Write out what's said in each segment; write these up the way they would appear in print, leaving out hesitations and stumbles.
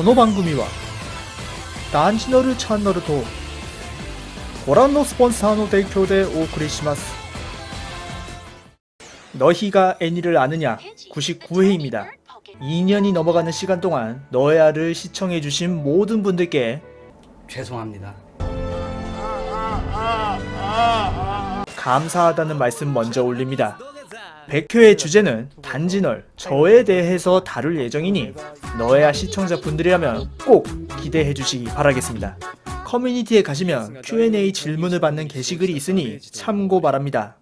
この番組は男児のるチャンネルとご覧のスポンサーの提供でお送りします。 너희가 애니를 아느냐 99회입니다. 2년이 넘어가는 시간 동안 너야를 시청해주신 모든 분들께 죄송합니다. 감사하다는 말씀 먼저 올립니다. 100회의 주제는 단지널 저에 대해서 다룰 예정이니 너야 시청자분들이라면 꼭 기대해주시기 바라겠습니다. 커뮤니티에 가시면 Q&A 질문을 받는 게시글이 있으니 참고 바랍니다.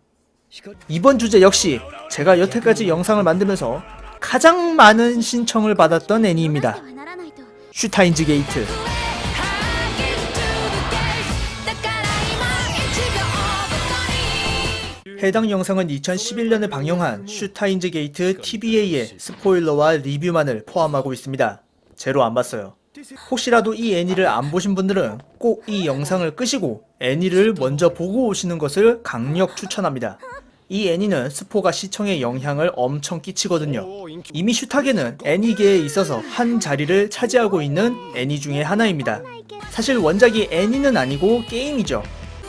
이번 주제 역시 제가 여태까지 영상을 만들면서 가장 많은 신청을 받았던 애니입니다. 슈타인즈 게이트. 해당 영상은 2011년에 방영한 슈타인즈 게이트 TBA의 스포일러와 리뷰만을 포함하고 있습니다. 제로 안 봤어요. 혹시라도 이 애니를 안 보신 분들은 꼭 이 영상을 끄시고 애니를 먼저 보고 오시는 것을 강력 추천합니다. 이 애니는 스포가 시청에 영향을 엄청 끼치거든요. 이미 슈타게는 애니계에 있어서 한 자리를 차지하고 있는 애니 중에 하나입니다. 사실 원작이 애니는 아니고 게임이죠.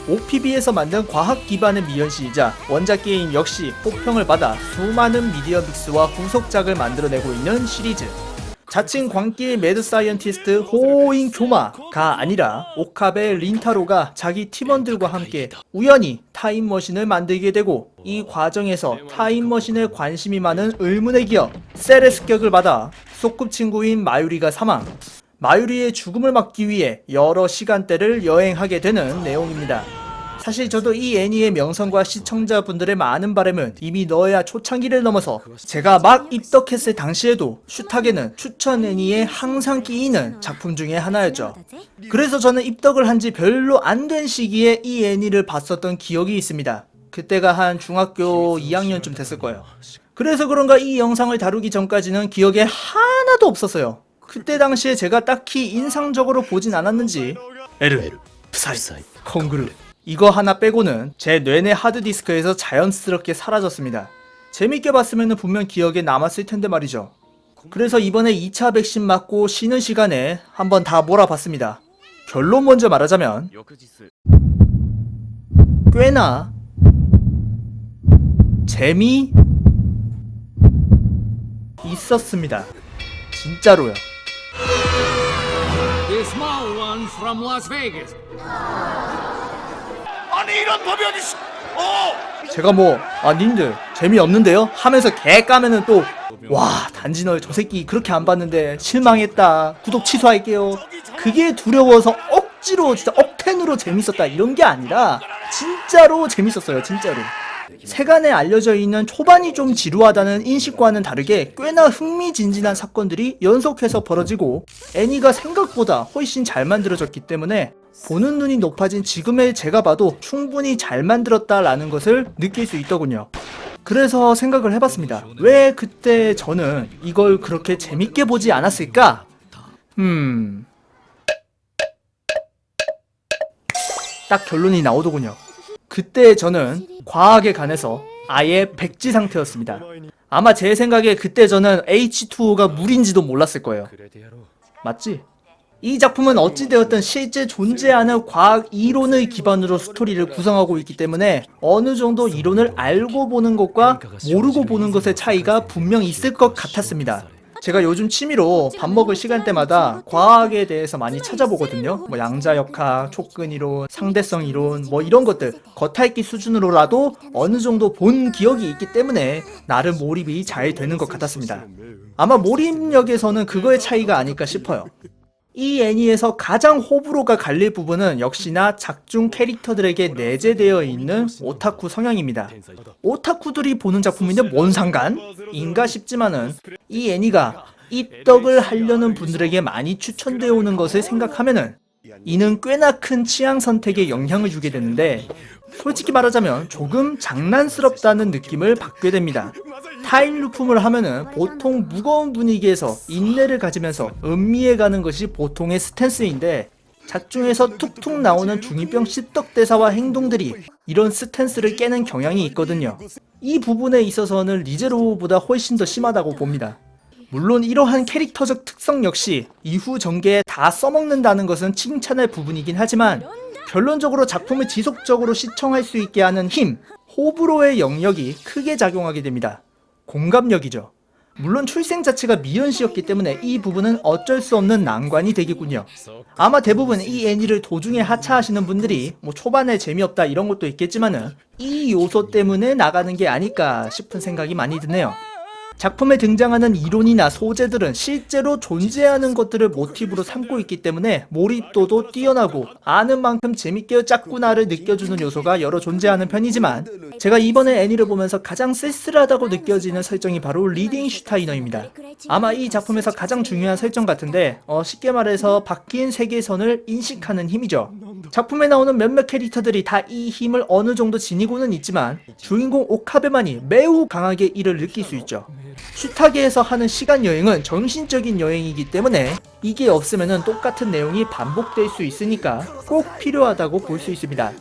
OPB에서 만든 과학 기반의 미연시이자 원작 게임 역시 호평을 받아 수많은 미디어 믹스와 후속작을 만들어내고 있는 시리즈. 자칭 광기의 매드 사이언티스트 호인 교마가 아니라 오카베 린타로가 자기 팀원들과 함께 우연히 타임머신을 만들게 되고 이 과정에서 타임머신에 관심이 많은 의문의 기업 셀의 습격을 받아 소꿉친구인 마유리가 사망, 마유리의 죽음을 막기 위해 여러 시간대를 여행하게 되는 내용입니다. 사실 저도 이 애니의 명성과 시청자분들의 많은 바람은 이미 너야 초창기를 넘어서 제가 막 입덕했을 당시에도 슈타게는 추천 애니에 항상 끼이는 작품 중에 하나였죠. 그래서 저는 입덕을 한 지 별로 안 된 시기에 이 애니를 봤었던 기억이 있습니다. 그때가 한 중학교 2학년쯤 됐을 거예요. 그래서 그런가 이 영상을 다루기 전까지는 기억에 하나도 없었어요. 그때 당시에 제가 딱히 인상적으로 보진 않았는지 에르, 프사이, 콩그르 이거 하나 빼고는 제 뇌내 하드디스크에서 자연스럽게 사라졌습니다. 재밌게 봤으면 분명 기억에 남았을 텐데 말이죠. 그래서 이번에 2차 백신 맞고 쉬는 시간에 한번 다 몰아봤습니다. 결론 먼저 말하자면 꽤나 재미 있었습니다. 진짜로요. The small one from Las Vegas. 아니 이런 법이 어딨어? 제가 님들 재미없는데요? 하면서 개 까면은 또 와 단지널 저 새끼 그렇게 안 봤는데 실망했다 구독 취소할게요. 그게 두려워서 억지로 진짜 억텐으로 재밌었다 이런 게 아니라 진짜로 재밌었어요. 진짜로. 세간에 알려져 있는 초반이 좀 지루하다는 인식과는 다르게 꽤나 흥미진진한 사건들이 연속해서 벌어지고 애니가 생각보다 훨씬 잘 만들어졌기 때문에 보는 눈이 높아진 지금의 제가 봐도 충분히 잘 만들었다라는 것을 느낄 수 있더군요. 그래서 생각을 해봤습니다. 왜 그때 저는 이걸 그렇게 재밌게 보지 않았을까? 딱 결론이 나오더군요. 그때 저는 과학에 관해서 아예 백지 상태였습니다. 아마 제 생각에 그때 저는 H2O가 물인지도 몰랐을 거예요. 맞지? 이 작품은 어찌되었든 실제 존재하는 과학 이론을 기반으로 스토리를 구성하고 있기 때문에 어느 정도 이론을 알고 보는 것과 모르고 보는 것의 차이가 분명 있을 것 같았습니다. 제가 요즘 취미로 밥 먹을 시간대마다 과학에 대해서 많이 찾아보거든요. 양자역학, 촉근이론, 상대성 이론 이런 것들 겉핥기 수준으로라도 어느 정도 본 기억이 있기 때문에 나름 몰입이 잘 되는 것 같았습니다. 아마 몰입력에서는 그거의 차이가 아닐까 싶어요. 이 애니에서 가장 호불호가 갈릴 부분은 역시나 작중 캐릭터들에게 내재되어 있는 오타쿠 성향입니다. 오타쿠들이 보는 작품인데 뭔 상관? 인가 싶지만은 이 애니가 입덕을 하려는 분들에게 많이 추천되어 오는 것을 생각하면은 이는 꽤나 큰 취향 선택에 영향을 주게 되는데 솔직히 말하자면 조금 장난스럽다는 느낌을 받게 됩니다. 타임루프를 하면은 보통 무거운 분위기에서 인내를 가지면서 음미해가는 것이 보통의 스탠스인데 작중에서 툭툭 나오는 중2병 씹덕대사와 행동들이 이런 스탠스를 깨는 경향이 있거든요. 이 부분에 있어서는 리제로보다 훨씬 더 심하다고 봅니다. 물론 이러한 캐릭터적 특성 역시 이후 전개에 다 써먹는다는 것은 칭찬할 부분이긴 하지만 결론적으로 작품을 지속적으로 시청할 수 있게 하는 힘, 호불호의 영역이 크게 작용하게 됩니다. 공감력이죠. 물론 출생 자체가 미연시였기 때문에 이 부분은 어쩔 수 없는 난관이 되겠군요. 아마 대부분 이 애니를 도중에 하차하시는 분들이 뭐 초반에 재미없다 이런 것도 있겠지만은 이 요소 때문에 나가는 게 아닐까 싶은 생각이 많이 드네요. 작품에 등장하는 이론이나 소재들은 실제로 존재하는 것들을 모티브로 삼고 있기 때문에 몰입도도 뛰어나고 아는 만큼 재밌게 짰구나를 느껴주는 요소가 여러 존재하는 편이지만 제가 이번에 애니를 보면서 가장 쓸쓸하다고 느껴지는 설정이 바로 리딩 슈타이너입니다. 아마 이 작품에서 가장 중요한 설정 같은데 쉽게 말해서 바뀐 세계선을 인식하는 힘이죠. 작품에 나오는 몇몇 캐릭터들이 다 이 힘을 어느 정도 지니고는 있지만 주인공 오카베만이 매우 강하게 이를 느낄 수 있죠. 슈타게에서 하는 시간 여행은 정신적인 여행이기 때문에 이게 없으면 똑같은 내용이 반복될 수 있으니까 꼭 필요하다고 볼 수 있습니다.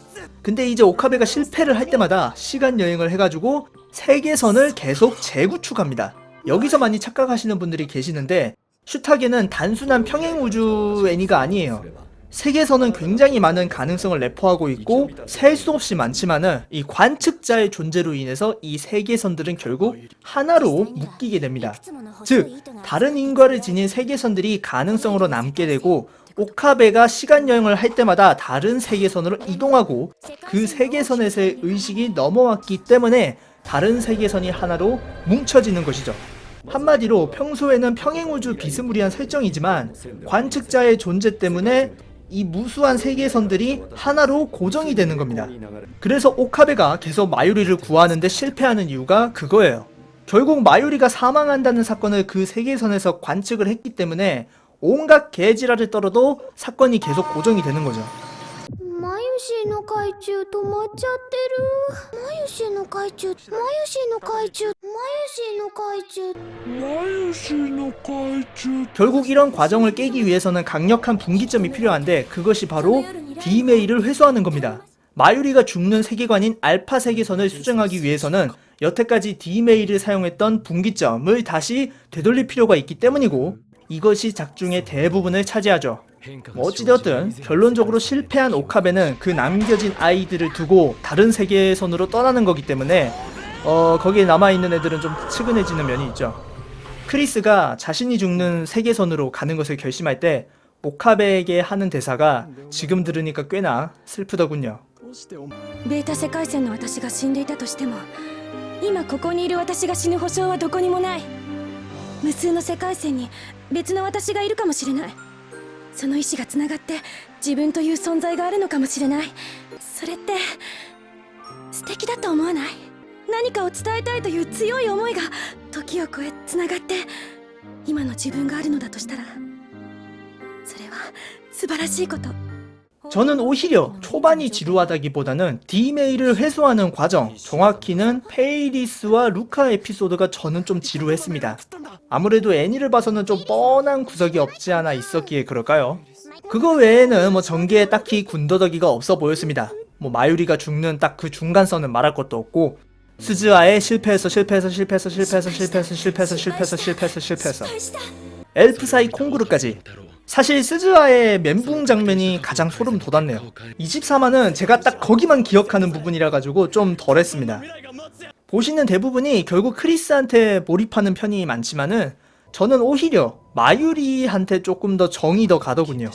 근데 이제 오카베가 실패를 할 때마다 시간 여행을 해가지고 세계선을 계속 재구축합니다. 여기서 많이 착각하시는 분들이 계시는데 슈타게는 단순한 평행우주 애니가 아니에요. 세계선은 굉장히 많은 가능성을 내포하고 있고 셀 수 없이 많지만은 이 관측자의 존재로 인해서 이 세계선들은 결국 하나로 묶이게 됩니다. 즉 다른 인과를 지닌 세계선들이 가능성으로 남게 되고 오카베가 시간여행을 할 때마다 다른 세계선으로 이동하고 그 세계선에서의 의식이 넘어왔기 때문에 다른 세계선이 하나로 뭉쳐지는 것이죠. 한마디로 평소에는 평행우주 비스무리한 설정이지만 관측자의 존재 때문에 이 무수한 세계선들이 하나로 고정이 되는 겁니다. 그래서 오카베가 계속 마유리를 구하는데 실패하는 이유가 그거예요. 결국 마유리가 사망한다는 사건을 그 세계선에서 관측을 했기 때문에 온갖 개지랄을 떨어도 사건이 계속 고정이 되는 거죠. マユシーの海中止まっちゃってる。マユシーの海中、マユシーの海中、マユシーの海中。 결국 이런 과정을 깨기 위해서는 강력한 분기점이 필요한데 그것이 바로 D메일을 회수하는 겁니다. 마유리가 죽는 세계관인 알파 세계선을 수정하기 위해서는 여태까지 D메일을 사용했던 분기점을 다시 되돌릴 필요가 있기 때문이고 이것이 작중의 대부분을 차지하죠. 어찌되었든 결론적으로 실패한 오카베는 그 남겨진 아이들을 두고 다른 세계선으로 떠나는 거기 때문에 거기에 남아있는 애들은 좀 측은해지는 면이 있죠. 크리스가 자신이 죽는 세계선으로 가는 것을 결심할 때 오카베에게 하는 대사가 지금 들으니까 꽤나 슬프더군요. ベータ世界線の私が死んでいたとしても今ここにいる私が死ぬ保証はどこにもない。無数の世界線に別の私がいるかもしれない。その意志がつながって自分という存在があるのかもしれない。それって素敵だと思わない？何かを伝えたいという強い思いが時を超えつながって今の自分があるのだとしたらそれは素晴らしいこと。 저는 오히려 초반이 지루하다기보다는 D메일을 회수하는 과정, 정확히는 페이리스와 루카 에피소드가 저는 좀 지루했습니다. 아무래도 애니를 봐서는 좀 뻔한 구석이 없지 않아 있었기에 그럴까요? 그거 외에는 뭐 전개에 딱히 군더더기가 없어 보였습니다. 뭐 마유리가 죽는 딱 그 중간선은 말할 것도 없고 스즈아에 실패해서 엘프사이 콩구르까지. 사실 스즈아의 멘붕 장면이 가장 소름 돋았네요. 24화는 제가 딱 거기만 기억하는 부분이라 가지고 좀 덜했습니다. 보시는 대부분이 결국 크리스한테 몰입하는 편이 많지만은 저는 오히려 마유리한테 조금 더 정이 더 가더군요.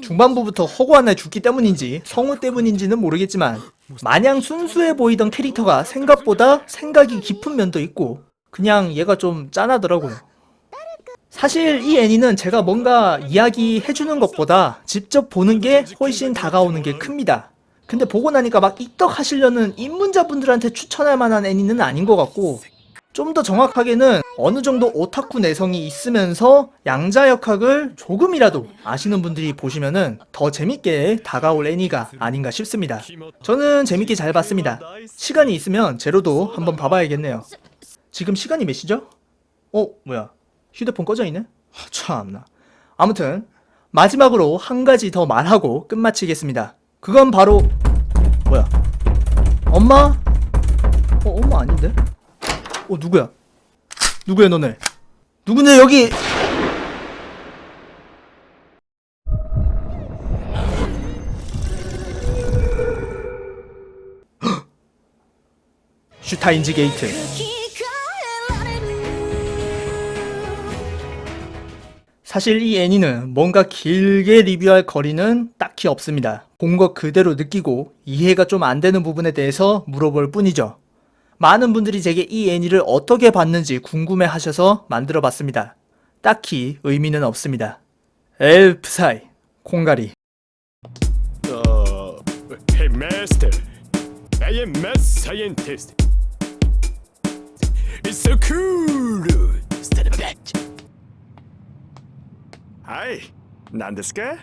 중반부부터 허구한 날 죽기 때문인지 성우 때문인지는 모르겠지만 마냥 순수해 보이던 캐릭터가 생각보다 생각이 깊은 면도 있고 그냥 얘가 좀 짠하더라고요. 사실 이 애니는 제가 뭔가 이야기해주는 것보다 직접 보는 게 훨씬 다가오는 게 큽니다. 근데 보고 나니까 막 입덕하시려는 입문자분들한테 추천할 만한 애니는 아닌 것 같고 좀 더 정확하게는 어느 정도 오타쿠 내성이 있으면서 양자역학을 조금이라도 아시는 분들이 보시면은 더 재밌게 다가올 애니가 아닌가 싶습니다. 저는 재밌게 잘 봤습니다. 시간이 있으면 제로도 한번 봐봐야겠네요. 지금 시간이 몇 시죠? 뭐야? 휴대폰 꺼져 있네? 참나. 아무튼 마지막으로 한 가지 더 말하고 끝마치겠습니다. 그건 바로 뭐야? 엄마? 엄마 아닌데? 누구야? 누구야 너네? 누구냐 여기? 슈타인즈 게이트. 사실 이 애니는 뭔가 길게 리뷰할 거리는 딱히 없습니다. 본 것 그대로 느끼고 이해가 좀 안 되는 부분에 대해서 물어볼 뿐이죠. 많은 분들이 제게 이 애니를 어떻게 봤는지 궁금해 하셔서 만들어 봤습니다. 딱히 의미는 없습니다. 엘프 사이, 콩가리. Hey master, I am mad scientist. It's so cool. Stand back. はい、何ですか？